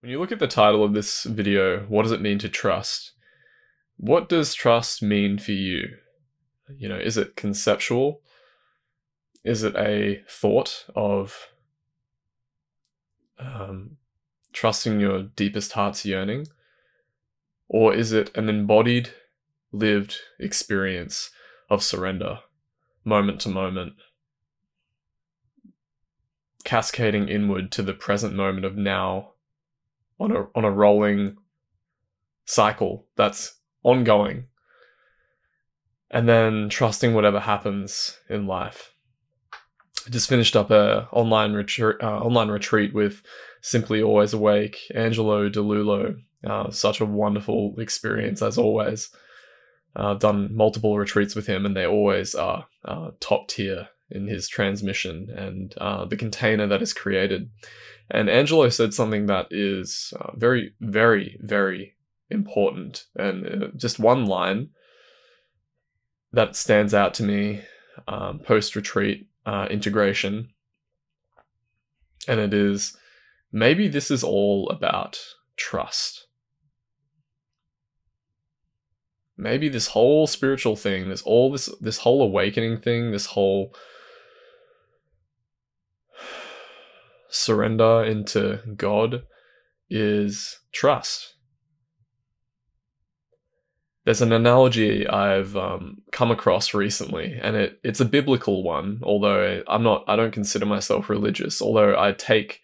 When you look at the title of this video, what does it mean to trust? What does trust mean for you? Is it conceptual? Is it a thought of trusting your deepest heart's yearning? Or is it an embodied, lived experience of surrender, moment to moment, cascading inward to the present moment of now, on a rolling cycle that's ongoing, and then trusting whatever happens in life? I just finished up a online retreat with Simply Always Awake, Angelo Dilullo. Such a wonderful experience as always. I've done multiple retreats with him, and they always are top tier in his transmission and the container that is created. And Angelo said something that is very, very, very important, and just one line that stands out to me post-retreat integration, and it is, maybe this is all about trust. Maybe this whole spiritual thing, this whole awakening thing, this whole surrender into God is trust. There's an analogy I've come across recently, and it's a biblical one, although I don't consider myself religious, although I take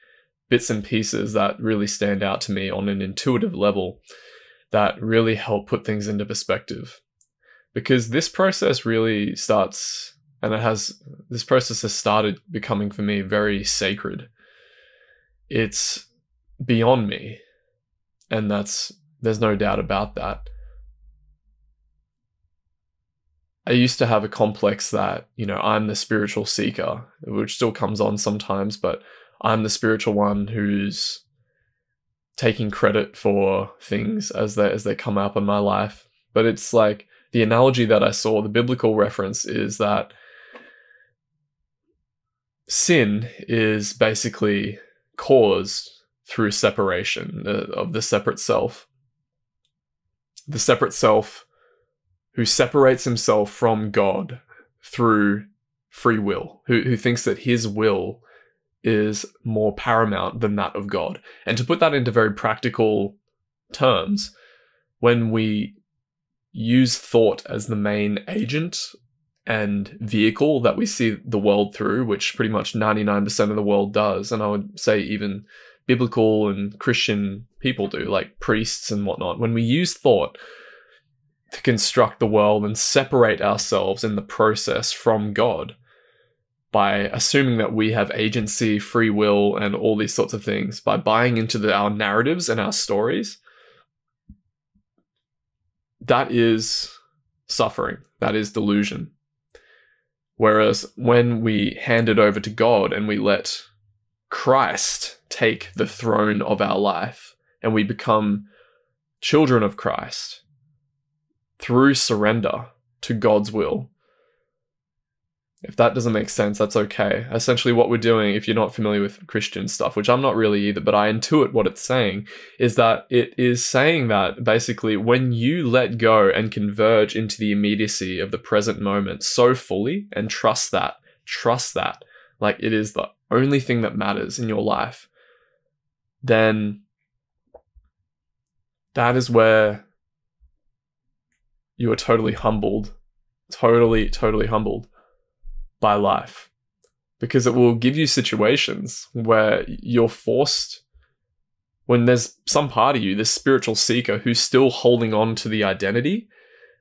bits and pieces that really stand out to me on an intuitive level that really help put things into perspective. Because this process really starts, and this process has started becoming for me very sacred. It's beyond me, and there's no doubt about that. I used to have a complex that, I'm the spiritual seeker, which still comes on sometimes, but I'm the spiritual one who's taking credit for things as they come up in my life. But it's like the analogy that I saw, the biblical reference, is that sin is basically caused through separation of the separate self. The separate self who separates himself from God through free will, who thinks that his will is more paramount than that of God. And to put that into very practical terms, when we use thought as the main agent and vehicle that we see the world through, which pretty much 99% of the world does, and I would say even biblical and Christian people do, like priests and whatnot, when we use thought to construct the world and separate ourselves in the process from God, by assuming that we have agency, free will, and all these sorts of things, by buying into our narratives and our stories, that is suffering. That is delusion. Whereas when we hand it over to God and we let Christ take the throne of our life, and we become children of Christ through surrender to God's will. If that doesn't make sense, that's okay. Essentially what we're doing, if you're not familiar with Christian stuff, which I'm not really either, but I intuit what it's saying, is that it is saying that basically when you let go and converge into the immediacy of the present moment so fully and trust that, like it is the only thing that matters in your life, then that is where you are totally humbled, totally humbled by life, because it will give you situations where you're forced, when there's some part of you, this spiritual seeker who's still holding on to the identity,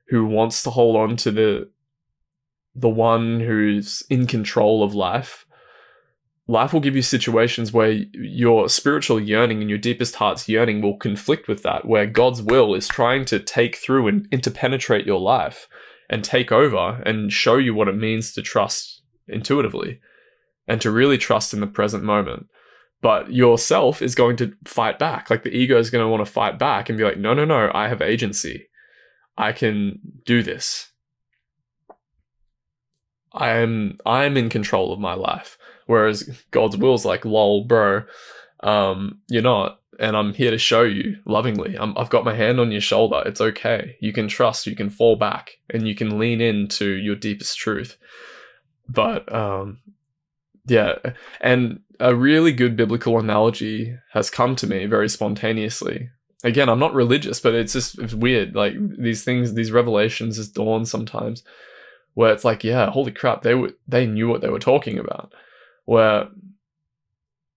who wants to hold on to the one who's in control of life. Life will give you situations where your spiritual yearning and your deepest heart's yearning will conflict with that, where God's will is trying to take through and interpenetrate your life and take over and show you what it means to trust intuitively and to really trust in the present moment. But yourself is going to fight back. Like the ego is going to want to fight back and be like, no, I have agency. I can do this. I'm in control of my life. Whereas God's will is like, lol, bro, you're not. and I'm here to show you lovingly. I've got my hand on your shoulder. It's okay. You can trust, you can fall back, and you can lean into your deepest truth. But yeah, and a really good biblical analogy has come to me very spontaneously. Again, I'm not religious, but it's weird. Like these things, these revelations just dawn sometimes, where it's like, yeah, holy crap, they knew what they were talking about. Where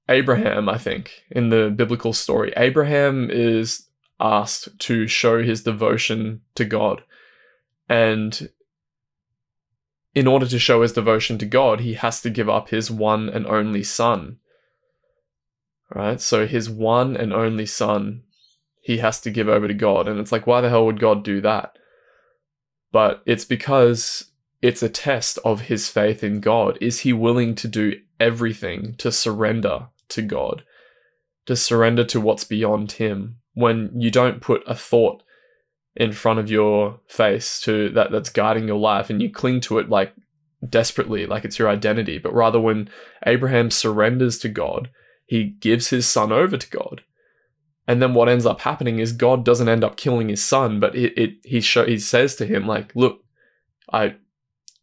Abraham, I think, in the biblical story, Abraham is asked to show his devotion to God. And in order to show his devotion to God, he has to give up his one and only son. Right? So his one and only son, he has to give over to God. And it's like, why the hell would God do that? But it's because it's a test of his faith in God. Is he willing to do everything to surrender to God, to surrender to what's beyond him, when you don't put a thought in front of your face to that's guiding your life and you cling to it like desperately, like it's your identity? But rather, when Abraham surrenders to God, he gives his son over to God. And then what ends up happening is God doesn't end up killing his son, but he says to him, like, look,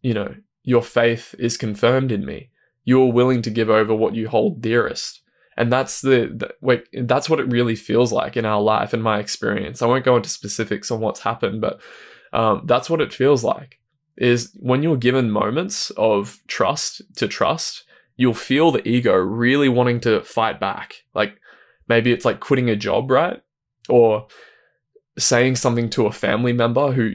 your faith is confirmed in me. You're willing to give over what you hold dearest. And that's that's what it really feels like in our life, in my experience. I won't go into specifics on what's happened, but that's what it feels like, is when you're given moments of trust, you'll feel the ego really wanting to fight back. Like maybe it's like quitting a job, right? Or saying something to a family member who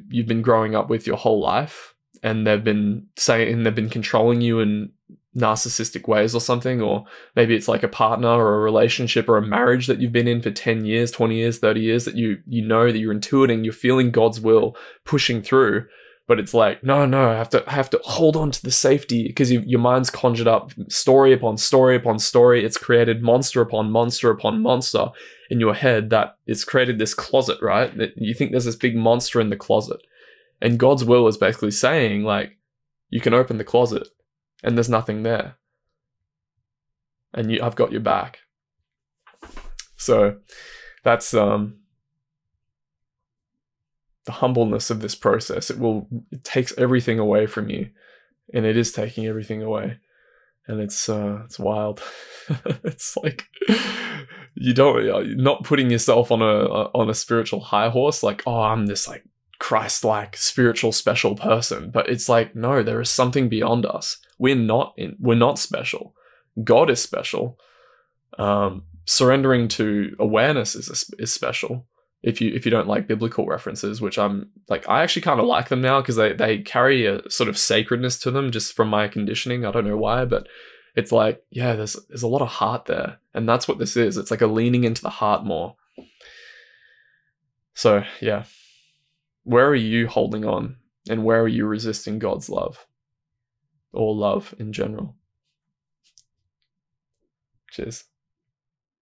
you've been growing up with your whole life, and they've been controlling you in narcissistic ways or something. Or maybe it's like a partner or a relationship or a marriage that you've been in for 10 years, 20 years, 30 years, that you know that you're intuiting, you're feeling God's will pushing through, but it's like, no, I have to hold on to the safety, because your mind's conjured up story upon story upon story. It's created monster upon monster upon monster in your head, that it's created this closet, right? That you think there's this big monster in the closet. And God's will is basically saying, like, you can open the closet and there's nothing there. And I've got your back. So that's the humbleness of this process. It takes everything away from you, and it is taking everything away. And it's wild. It's like you're not putting yourself on a spiritual high horse, like, oh, I'm this like Christ-like spiritual special person. But it's like, no, there is something beyond us. We're not special. God is special. Surrendering to awareness is special. If you don't like biblical references, which I'm like, I actually kind of like them now, because they carry a sort of sacredness to them, just from my conditioning. I don't know why, but it's like, yeah, there's a lot of heart there, and that's what this is. It's like a leaning into the heart more. So yeah, where are you holding on, and where are you resisting God's love, or love in general? Cheers.